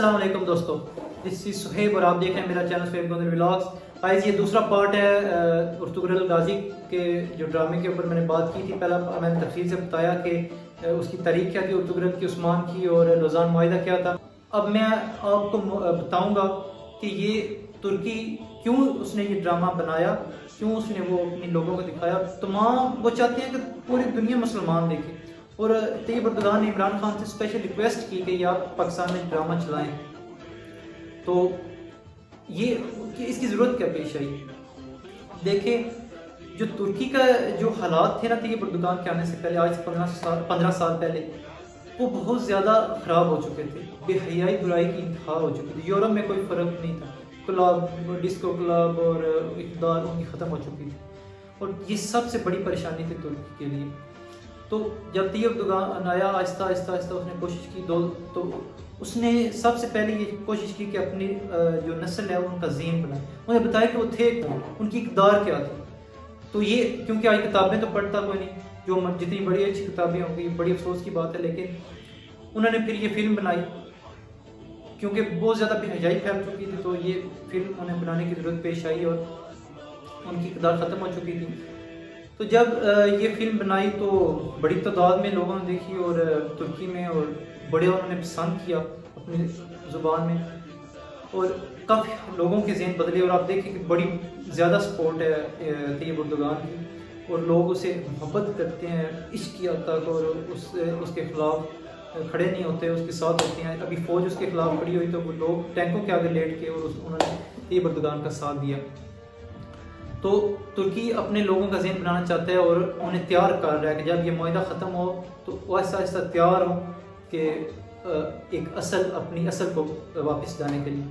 السلام علیکم دوستو، دس از سہیب اور آپ دیکھ رہے ہیں میرا چینل سہیب گوندر ولاگس۔ آئیز یہ دوسرا پارٹ ہے ارطغرل غازی کے جو ڈرامے کے اوپر میں نے بات کی تھی۔ پہلا میں نے تفصیل سے بتایا کہ اس کی تاریخ کیا تھی، ارطغرل کی، عثمان کی اور لوزان معاہدہ کیا تھا۔ اب میں آپ کو بتاؤں گا کہ یہ ترکی کیوں اس نے یہ ڈرامہ بنایا، کیوں اس نے وہ اپنے لوگوں کو دکھایا۔ تمام وہ چاہتے ہیں کہ پوری دنیا مسلمان دیکھے، اور طیب اردگان نے عمران خان سے اسپیشل ریکویسٹ کی کہ یہ آپ پاکستان میں ڈرامہ چلائیں۔ تو یہ کہ اس کی ضرورت کیا پیش آئی؟ دیکھیں، جو ترکی کا جو حالات تھے نا طیب اردگان کے آنے سے پہلے، آج سے 15 سال پہلے، وہ بہت زیادہ خراب ہو چکے تھے۔ بے حیائی برائی کی انتہا ہو چکی تھی۔ یورپ میں کوئی فرق نہیں تھا، کلب، ڈسکو کلب اور اقتدار ان کی ختم ہو چکی تھی، اور یہ سب سے بڑی پریشانی تھی ترکی کے لیے۔ تو جب طیب اردگان آیا، آہستہ آہستہ اس نے کوشش کی، تو اس نے سب سے پہلے یہ کوشش کی کہ اپنی جو نسل ہے ان کا ذہن بنائے، انہیں بتایا کہ وہ تھے کون، ان کی اقدار کیا تھی۔ تو یہ کیونکہ آج کتابیں تو پڑھتا کوئی نہیں، جو جتنی بڑی اچھی کتابیں ہوں گی، بڑی افسوس کی بات ہے، لیکن انہوں نے پھر یہ فلم بنائی کیونکہ بہت زیادہ بے حیائی پھیل چکی تھی، تو یہ فلم انہیں بنانے کی ضرورت پیش آئی اور ان کی اقدار ختم ہو چکی تھی۔ تو جب یہ فلم بنائی تو بڑی تعداد میں لوگوں نے دیکھی، اور ترکی میں، اور بڑے انہوں نے پسند کیا اپنی زبان میں، اور کافی لوگوں کے ذہن بدلے، اور آپ دیکھیں کہ بڑی زیادہ سپورٹ ہے طیب اردگان کی، اور لوگ اسے محبت کرتے ہیں، عشق کی حد تک، اور اس کے خلاف کھڑے نہیں ہوتے، اس کے ساتھ ہوتے ہیں۔ ابھی فوج اس کے خلاف کھڑی ہوئی تو وہ لوگ ٹینکوں کے آگے لیٹ کے اور انہوں نے طیب اردگان کا ساتھ دیا۔ تو ترکی اپنے لوگوں کا ذہن بنانا چاہتا ہے اور انہیں تیار کر رہا ہے کہ جب یہ معاہدہ ختم ہو تو وہ آہستہ آہستہ تیار ہوں کہ ایک اپنی اصل کو واپس لانے کے لیے۔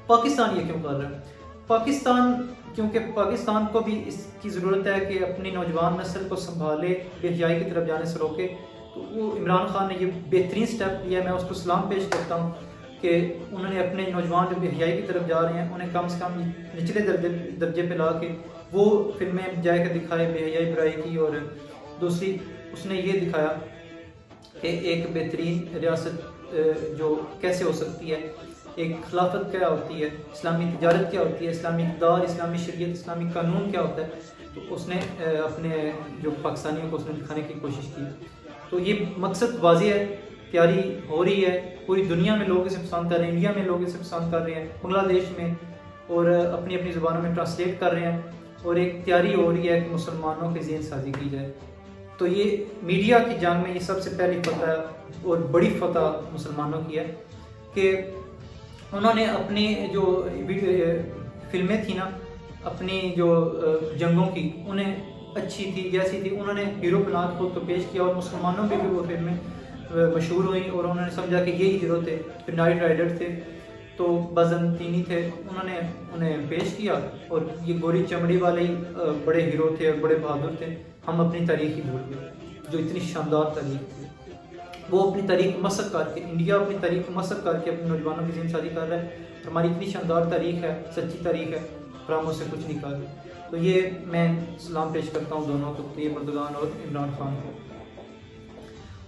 پاکستان یہ کیوں کر رہا ہے؟ کیونکہ پاکستان کو بھی اس کی ضرورت ہے کہ اپنی نوجوان نسل کو سنبھالے، بے حیائی کی طرف جانے سے روکے۔ تو وہ عمران خان نے یہ بہترین سٹیپ لیا ہے، میں اس کو سلام پیش کرتا ہوں کہ انہوں نے اپنے نوجوان جو بے حیائی کی طرف جا رہے ہیں انہیں کم سے کم نچلے درجے پہ لا کے وہ فلمیں جا کے دکھائے بے حیائی برائی کی، اور دوسری اس نے یہ دکھایا کہ ایک بہترین ریاست جو کیسے ہو سکتی ہے، ایک خلافت کیا ہوتی ہے، اسلامی تجارت کیا ہوتی ہے، اسلامی اقدار، اسلامی شریعت، اسلامی قانون کیا ہوتا ہے۔ تو اس نے اپنے جو پاکستانیوں کو اس نے دکھانے کی کوشش کی۔ تو یہ مقصد واضح ہے، تیاری ہو رہی ہے، پوری دنیا میں لوگ اسے پسند کر رہے ہیں، انڈیا میں لوگ اسے پسند کر رہے ہیں، بنگلہ دیش میں، اور اپنی اپنی زبانوں میں ٹرانسلیٹ کر رہے ہیں، اور ایک تیاری ہو رہی ہے کہ مسلمانوں کی ذہن سازی کی جائے۔ تو یہ میڈیا کی جنگ میں یہ سب سے پہلی فتح اور بڑی فتح مسلمانوں کی ہے کہ انہوں نے اپنی جو فلمیں تھیں نا، اپنی جو جنگوں کی، انہیں اچھی تھی جیسی تھی، انہوں نے ہیرو بنا کے خود کو پیش کیا، اور مسلمانوں میں بھی وہ فلمیں مشہور ہوئیں، اور انہوں نے سمجھا کہ یہی ہیرو تھے، پھر نائٹ رائڈر تھے، تو بازنطینی تھے، انہوں نے انہیں پیش کیا، اور یہ گوری چمڑی والے ہی بڑے ہیرو تھے اور بڑے بہادر تھے۔ ہم اپنی تاریخ ہی بھول گئے، جو اتنی شاندار تاریخ تھی۔ وہ اپنی تاریخ مسخ کر کے، انڈیا اپنی تاریخ مسخ کر کے اپنے نوجوانوں کی ذہن سازی کر رہا ہے۔ ہماری اتنی شاندار تاریخ ہے، سچی تاریخ ہے، پر ہم اس سے کچھ نہیں کر رہے۔ تو یہ میں سلام پیش کرتا ہوں دونوں کو، طیب اردگان اور عمران خان کو۔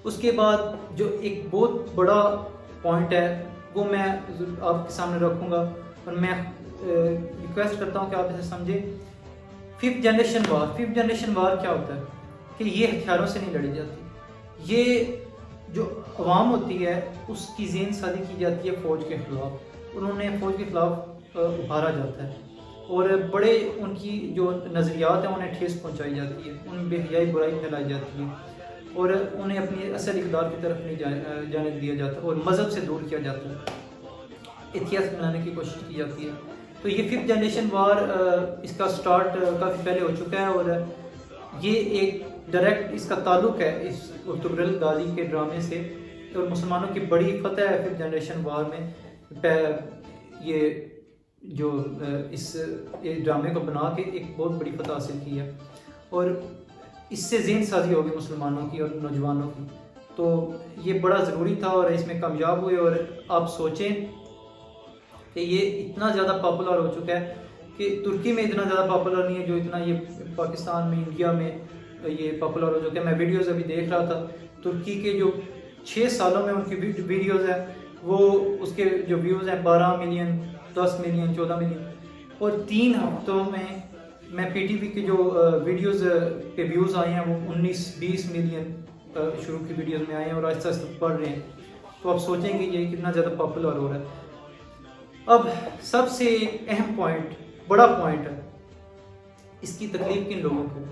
اس کے بعد جو ایک بہت بڑا پوائنٹ ہے وہ میں آپ کے سامنے رکھوں گا، اور میں ریکویسٹ کرتا ہوں کہ آپ اسے سمجھیں۔ ففتھ جنریشن وار کیا ہوتا ہے کہ یہ ہتھیاروں سے نہیں لڑی جاتی، یہ جو عوام ہوتی ہے اس کی ذہن سازی کی جاتی ہے فوج کے خلاف، انہوں نے فوج کے خلاف ابھارا جاتا ہے، اور بڑے ان کی جو نظریات ہیں انہیں ٹھیس پہنچائی جاتی ہے، ان بے حیائی برائی پھیلائی جاتی ہے، اور انہیں اپنی اصل اقدار کی طرف نہیں جانے دیا جاتا، اور مذہب سے دور کیا جاتا ہے، اتحاد بنانے کی کوشش کی جاتی ہے۔ تو یہ ففتھ جنریشن وار اس کا سٹارٹ کافی پہلے ہو چکا ہے، اور یہ ایک ڈائریکٹ اس کا تعلق ہے اس ارطغرل غازی کے ڈرامے سے، اور مسلمانوں کی بڑی فتح ہے ففتھ جنریشن وار میں۔ یہ جو اس ڈرامے کو بنا کے ایک بہت بڑی فتح حاصل کی ہے، اور اس سے ذہن سازی ہوگی مسلمانوں کی اور نوجوانوں کی۔ تو یہ بڑا ضروری تھا، اور اس میں کامیاب ہوئے۔ اور آپ سوچیں کہ یہ اتنا زیادہ پاپولر ہو چکا ہے کہ ترکی میں اتنا زیادہ پاپولر نہیں ہے جو اتنا یہ پاکستان میں، انڈیا میں یہ پاپولر ہو چکا ہے۔ میں ویڈیوز ابھی دیکھ رہا تھا، ترکی کے جو 6 سالوں میں ان کی ویڈیوز ہیں وہ اس کے جو ویوز ہیں 12 ملین 10 ملین 14 ملین، اور 3 ہفتوں میں پی ٹی وی کی جو ویڈیوز کے ویوز آئے ہیں وہ 19-20 ملین شروع کی ویڈیوز میں آئے ہیں اور آہستہ آہستہ بڑھ رہے ہیں. تو آپ سوچیں گے یہ کتنا زیادہ پاپولر ہو رہا ہے. اب سب سے اہم پوائنٹ، بڑا پوائنٹ ہے، اس کی تکلیف کن لوگوں کو،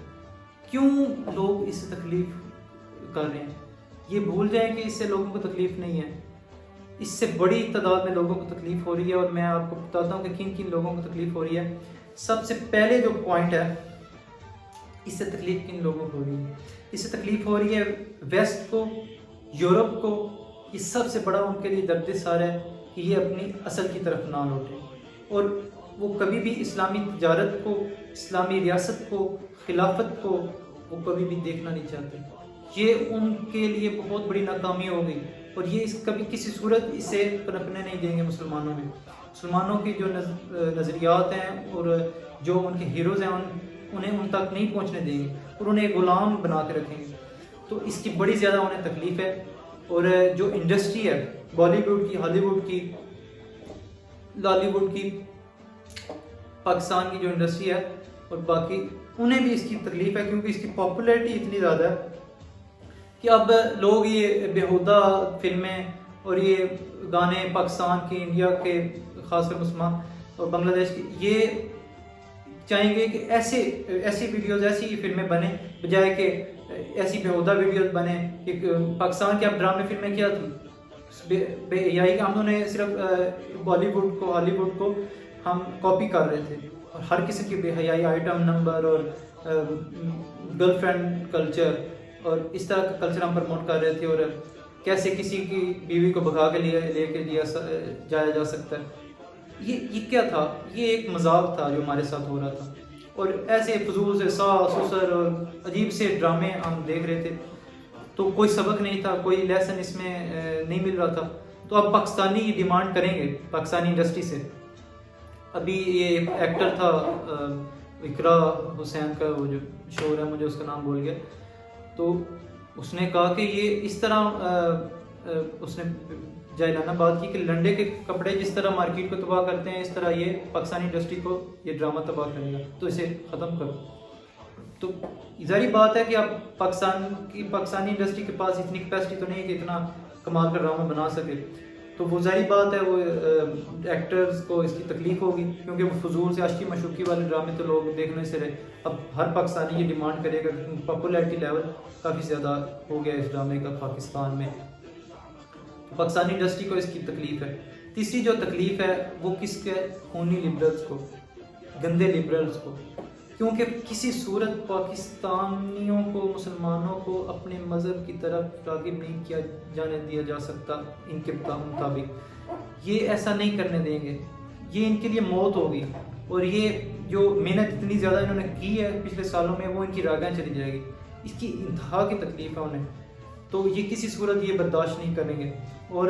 کیوں لوگ اس سے تکلیف کر رہے ہیں. یہ بھول جائیں کہ اس سے لوگوں کو تکلیف نہیں ہے، اس سے بڑی تعداد میں لوگوں کو تکلیف ہو رہی ہے. اور میں آپ کو بتاتا ہوں کہ کن کن لوگوں کو تکلیف ہو رہی ہے. سب سے پہلے جو پوائنٹ ہے، اس سے تکلیف کن لوگوں کو ہو رہی ہے، اس سے تکلیف ہو رہی ہے ویسٹ کو، یورپ کو. یہ سب سے بڑا ان کے لیے درد سار ہے کہ یہ اپنی اصل کی طرف نہ لوٹے، اور وہ کبھی بھی اسلامی تجارت کو، اسلامی ریاست کو، خلافت کو وہ کبھی بھی دیکھنا نہیں چاہتے. یہ ان کے لیے بہت بڑی ناکامی ہو گئی، اور یہ کبھی کسی صورت اسے پنپنے نہیں دیں گے مسلمانوں میں. مسلمانوں کی جو نظریات ہیں اور جو ان کے ہیروز ہیں انہیں ان تک نہیں پہنچنے دیں گے، اور انہیں غلام بنا کے رکھیں گے. تو اس کی بڑی زیادہ انہیں تکلیف ہے. اور جو انڈسٹری ہے بالی ووڈ کی، ہالی ووڈ کی، لالی ووڈ کی، پاکستان کی جو انڈسٹری ہے اور باقی، انہیں بھی اس کی تکلیف ہے، کیونکہ اس کی پاپولیرٹی اتنی زیادہ ہے کہ اب لوگ یہ بیہودہ فلمیں اور یہ گانے پاکستان کے، انڈیا کے، خاص کر مسلمان اور بنگلہ دیش کے، یہ چاہیں گے کہ ایسی ویڈیوز، ایسی فلمیں بنیں، بجائے کہ ایسی بیہودہ ویڈیوز بنیں. کہ پاکستان کے اب ڈرامے فلمیں کیا تھیں، بے حیائی. ہم نے صرف بالی ووڈ کو، ہالی ووڈ کو ہم کاپی کر رہے تھے، اور ہر کسی کی بے حیائی، آئٹم نمبر اور گرل فرینڈ کلچر اور اس طرح کا کلچر ہم پروموٹ کر رہے تھے، اور کیسے کسی کی بیوی کو بھگا کے لے کے جایا جا سکتا ہے. یہ کیا تھا؟ یہ ایک مذاق تھا جو ہمارے ساتھ ہو رہا تھا، اور ایسے فضول سے ساس سسر اور عجیب سے ڈرامے ہم دیکھ رہے تھے. تو کوئی سبق نہیں تھا، کوئی لیسن اس میں نہیں مل رہا تھا. تو اب پاکستانی ڈیمانڈ کریں گے پاکستانی انڈسٹری سے. ابھی یہ ایکٹر تھا اقرا حسین کا، وہ جو شور ہے، مجھے اس کا نام بھول گیا، تو اس نے کہا کہ یہ اس طرح اس نے جائلانہ بات کی کہ لنڈے کے کپڑے جس طرح مارکیٹ کو تباہ کرتے ہیں، اس طرح یہ پاکستانی انڈسٹری کو یہ ڈرامہ تباہ کرے گا، تو اسے ختم کرو. تو ظاہری بات ہے کہ اب پاکستانی انڈسٹری کے پاس اتنی کیپیسٹی تو نہیں کہ اتنا کمال کا ڈرامہ بنا سکے. تو وہ ظاہری بات ہے وہ ایکٹرز کو اس کی تکلیف ہوگی، کیونکہ وہ فضول سے عشقی مشوقی والے ڈرامے تو لوگ دیکھنے سے رہے. اب ہر پاکستانی یہ ڈیمانڈ کرے گا، پاپولیرٹی لیول کافی زیادہ ہو گیا اس ڈرامے کا پاکستان میں. پاکستانی انڈسٹری کو اس کی تکلیف ہے. تیسری جو تکلیف ہے وہ کس کے؟ خونی لبرلز کو، گندے لبرلز کو. کیونکہ کسی صورت پاکستانیوں کو، مسلمانوں کو اپنے مذہب کی طرف راغب نہیں کیا جانے دیا جا سکتا ان کے مطابق. یہ ایسا نہیں کرنے دیں گے، یہ ان کے لیے موت ہوگی. اور یہ جو محنت اتنی زیادہ انہوں نے کی ہے پچھلے سالوں میں، وہ ان کی راگیں چلی جائے گی. اس کی انتہا کی تکلیف ہے انہیں. تو یہ کسی صورت یہ برداشت نہیں کریں گے. اور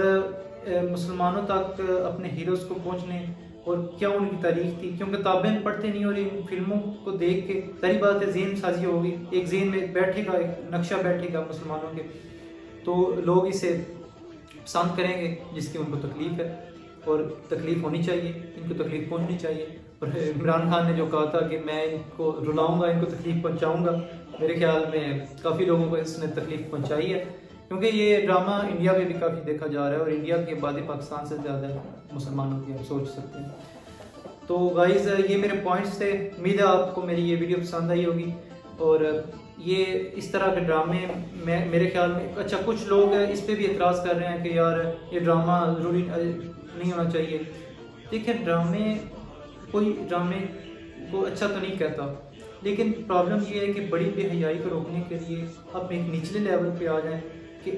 مسلمانوں تک اپنے ہیروز کو پہنچنے اور کیا ان کی تاریخ تھی، کیونکہ تابعین پڑھتے نہیں، اور ان فلموں کو دیکھ کے ظاہری بات ہے ذہن سازی ہوگی، ایک ذہن میں بیٹھے گا، ایک نقشہ بیٹھے گا مسلمانوں کے، تو لوگ اسے پسند کریں گے جس کی ان کو تکلیف ہے. اور تکلیف ہونی چاہیے، ان کو تکلیف پہنچنی چاہیے. اور عمران خان نے جو کہا تھا کہ میں ان کو رلاؤں گا، ان کو تکلیف پہنچاؤں گا، میرے خیال میں کافی لوگوں کو اس نے تکلیف پہنچائی ہے. کیونکہ یہ ڈرامہ انڈیا میں بھی کافی دیکھا جا رہا ہے، اور انڈیا کی آبادی پاکستان سے زیادہ ہے مسلمانوں کی، آپ سوچ سکتے ہیں. تو گائز یہ میرے پوائنٹس تھے. امید ہے آپ کو میری یہ ویڈیو پسند آئی ہوگی. اور یہ اس طرح کے ڈرامے میرے خیال میں، اچھا کچھ لوگ اس پہ بھی اعتراض کر رہے ہیں کہ یار یہ ڈرامہ ضروری نہیں ہونا چاہیے. دیکھیں کوئی ڈرامے کو اچھا تو نہیں کہتا، لیکن پرابلم یہ ہے کہ بڑی بے حیائی کو روکنے کے لیے آپ ایک نچلے لیول پہ آ جائیں کہ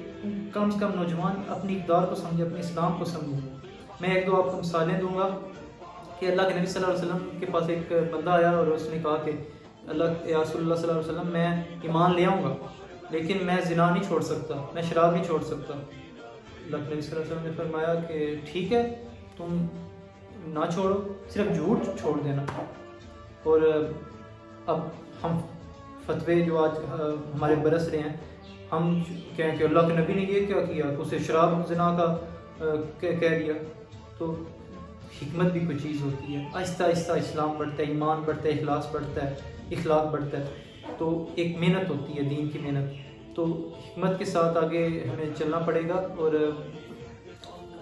کم سے کم نوجوان اپنی اقدار کو سمجھے، اپنے اسلام کو سمجھیں. میں ایک دو آپ کو مثالیں دوں گا کہ اللہ کے نبی صلی اللہ علیہ وسلم کے پاس ایک بندہ آیا اور اس نے کہا کہ یا رسول اللہ صلی اللہ علیہ وسلم، میں ایمان لے آؤں گا لیکن میں زنا نہیں چھوڑ سکتا، میں شراب نہیں چھوڑ سکتا. اللہ کے نبی صلی اللہ علیہ وسلم نے فرمایا کہ ٹھیک ہے، تم نہ چھوڑو، صرف جھوٹ چھوڑ دینا. اور اب ہم فتوے جو آج ہمارے برس رہے ہیں، ہم کہیں کہ اللہ کے نبی نے یہ کیا کیا، تو اسے شراب زنا کا کہہ دیا. تو حکمت بھی کوئی چیز ہوتی ہے. آہستہ آہستہ اسلام بڑھتا ہے, ایمان بڑھتا ہے, اخلاص بڑھتا ہے, اخلاق بڑھتا ہے. تو ایک محنت ہوتی ہے, دین کی محنت. تو حکمت کے ساتھ آگے ہمیں چلنا پڑے گا. اور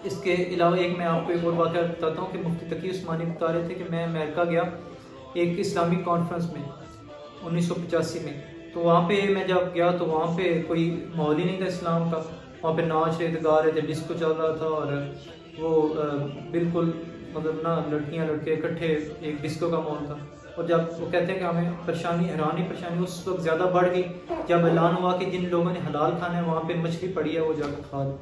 اس کے علاوہ ایک میں آپ کو ایک اور واقعہ بتاتا ہوں کہ مفتی تقی عثمانی بتا رہے تھے کہ میں امریکہ گیا ایک اسلامی کانفرنس میں 1985 میں. تو وہاں پہ میں جب گیا تو وہاں پہ کوئی ماحول ہی نہیں تھا اسلام کا. وہاں پہ ناچ رہے تھے, گا رہے تھے, ڈسکو چل رہا تھا, اور وہ بالکل مطلب نا لڑکیاں لڑکے اکٹھے ایک ڈسکو کا ماحول تھا. اور جب وہ کہتے ہیں کہ ہمیں پریشانی اس وقت زیادہ بڑھ گئی جب اعلان ہوا کہ جن لوگوں نے حلال کھانا ہے وہاں پہ مچھلی پڑی ہے, وہ جا کے کھا لی.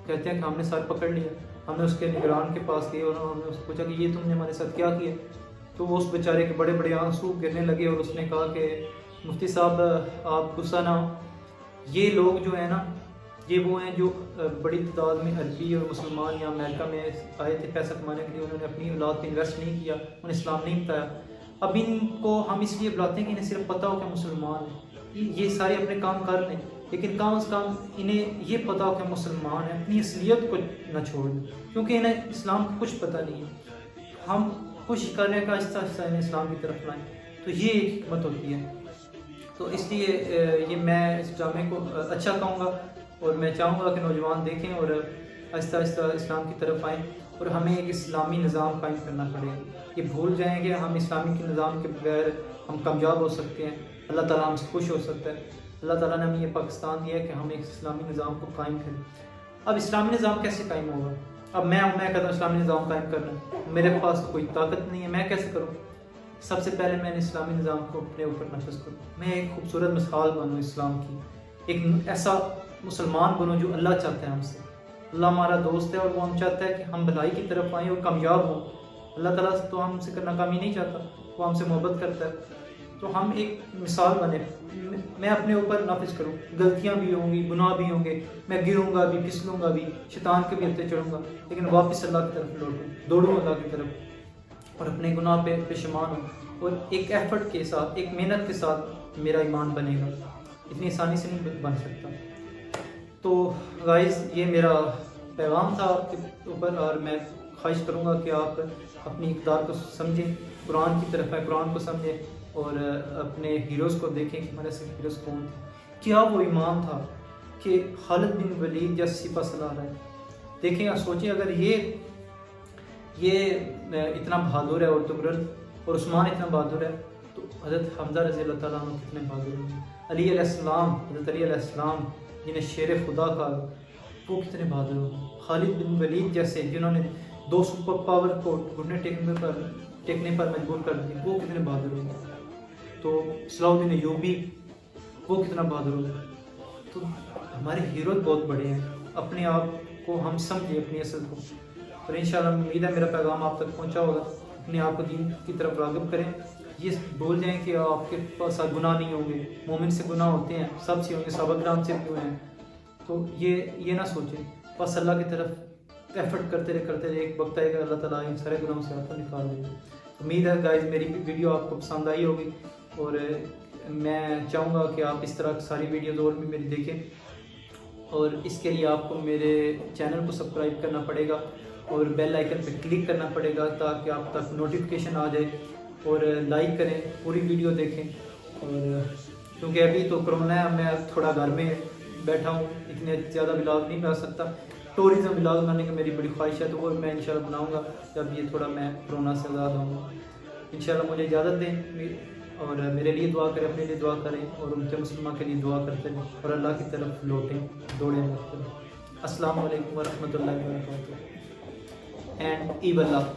کہتے ہیں کہ ہم نے سر پکڑ لیا. ہم نے اس کے نگران کے پاس گئے اور ہم نے اس سے پوچھا کہ یہ تم نے ہمارے ساتھ کیا کیا. تو وہ اس بیچارے کے بڑے بڑے آنسو گرنے لگے اور اس نے کہا کہ مفتی صاحب آپ غصہ نہ ہو, یہ لوگ جو ہیں نا یہ وہ ہیں جو بڑی تعداد میں عربی اور مسلمان یا امریکہ میں آئے تھے پیسہ کمانے کے لیے. انہوں نے اپنی اولاد پہ انویسٹ نہیں کیا, انہیں اسلام نہیں بتایا. اب ان کو ہم اس لیے بلاتے ہیں کہ انہیں صرف پتہ ہو کہ مسلمان ہیں, یہ سارے اپنے کام کر لیں, لیکن کم از کم انہیں یہ پتہ ہو کہ مسلمان ہیں. اپنی اصلیت کو نہ چھوڑ دیں کیونکہ انہیں اسلام کا کچھ پتہ نہیں ہے. ہم کوشش کر رہے ہیں کہ آہستہ آہستہ انہیں اسلام کی طرف لائیں. تو یہ ایک حکمت ہوتی ہے. تو اس لیے یہ میں اس ڈرامے کو اچھا کہوں گا اور میں چاہوں گا کہ نوجوان دیکھیں اور آہستہ آہستہ اسلام کی طرف آئیں. اور ہمیں ایک اسلامی نظام قائم کرنا پڑے گا. یہ بھول جائیں کہ ہم اسلامی کے نظام کے بغیر ہم کامیاب ہو سکتے ہیں, اللہ تعالیٰ ہم سے خوش ہو سکتا ہے. اللہ تعالیٰ نے ہمیں یہ پاکستان دیا ہے کہ ہم ایک اسلامی نظام کو قائم کریں. اب اسلامی نظام کیسے قائم ہوگا؟ اب میں کہتا ہوں اسلامی نظام قائم کرنا, میرے پاس کوئی طاقت نہیں ہے, میں کیسے کروں؟ سب سے پہلے میں نے اسلامی نظام کو اپنے اوپر نافذ کروں. میں ایک خوبصورت مثال بنوں اسلام کی, ایک ایسا مسلمان بنوں جو اللہ چاہتا ہے ہم سے. اللہ ہمارا دوست ہے اور وہ ہم چاہتا ہے کہ ہم بھلائی کی طرف آئیں اور کامیاب ہوں. اللہ تعالیٰ تو ہم سے ناکامی نہیں چاہتا, وہ ہم سے محبت کرتا ہے. تو ہم ایک مثال بنے, میں اپنے اوپر نافذ کروں. غلطیاں بھی ہوں گی, گناہ بھی ہوں گے, میں گروں گا بھی, پھسلوں گا بھی, شیطان کے بھی ہتھے چڑھوں گا, لیکن واپس اللہ کی طرف لوٹوں, دوڑوں اللہ کی طرف اور اپنے گناہ پہ پشیمان ہوں. اور ایک ایفرٹ کے ساتھ, ایک محنت کے ساتھ میرا ایمان بنے گا. اتنی آسانی سے نہیں بن سکتا. تو گائز یہ میرا پیغام تھا آپ کے اوپر, اور میں خواہش کروں گا کہ آپ اپنی اقدار کو سمجھیں, قرآن کی طرف ہے, قرآن کو سمجھیں اور اپنے ہیروز کو دیکھیں کہ ہمارے سے ہیروز کون تھے. کیا وہ ایمان تھا کہ خالد بن ولید جیسے سپہ سالار ہے. دیکھیں آپ سوچیں, اگر یہ اتنا بہادر ہے اور تغرل, اور عثمان اتنا بہادر ہے, تو حضرت حمزہ رضی اللہ تعالیٰ عنہ کتنے بہادر ہیں. علی علیہ السلام, حضرت علی علیہ السلام جنہیں شیر خدا کا, وہ کتنے بہادر ہوں. خالد بن ولید جیسے جنہوں نے 2 سپر پاور کو گھٹنے ٹیکنے پر مجبور کر دیا, وہ کتنے بہادر ہوں. تو صلاح الدین ایوبی, وہ کتنا بہادر ہوگا. تو ہمارے ہیرو بہت بڑے ہیں. اپنے آپ کو ہم سمجھیں, اپنی اصل کو. اور انشاءاللہ امید ہے میرا پیغام آپ تک پہنچا ہوگا. اپنے آپ کو دین کی طرف راغب کریں. یہ بول جائیں کہ آپ کے پاس گناہ نہیں ہوں گے. مومن سے گناہ ہوتے ہیں, سب سے ہوں گے, صحابہ کرام سے بھی ہوئے ہیں. تو یہ نہ سوچیں, بس اللہ کی طرف ایفرٹ کرتے رہے, ایک وقت آئے گا اللہ تعالیٰ ان سارے گناہوں سے آپ کو نکال دے گا. امید ہے گائز میری ویڈیو آپ کو پسند آئی ہوگی, اور میں چاہوں گا کہ آپ اس طرح ساری ویڈیوز اور بھی میری دیکھیں. اور اس کے لیے آپ کو میرے چینل کو سبسکرائب کرنا پڑے گا اور بیل آئیکن پہ کلک کرنا پڑے گا تاکہ آپ تک نوٹیفیکیشن آ جائے. اور لائک کریں, پوری ویڈیو دیکھیں. اور کیونکہ ابھی تو کرونا ہے, میں تھوڑا گھر میں بیٹھا ہوں, اتنے زیادہ ولاگ نہیں بنا سکتا. ٹوریزم ولاگ بنانے کی میری بڑی خواہش ہے, تو وہ میں انشاءاللہ بناؤں گا جب یہ تھوڑا میں کرونا سے آزاد ہوں گا. انشاءاللہ مجھے اجازت دیں اور میرے لیے دعا کریں, اپنے لیے دعا کریں اور ان کے مسلمان کے لیے دعا کرتے ہیں اور اللہ کی طرف لوٹیں, دوڑیں مختلف. السلام علیکم ورحمۃ اللہ وبرکاتہ. اینڈ ایب اللہ.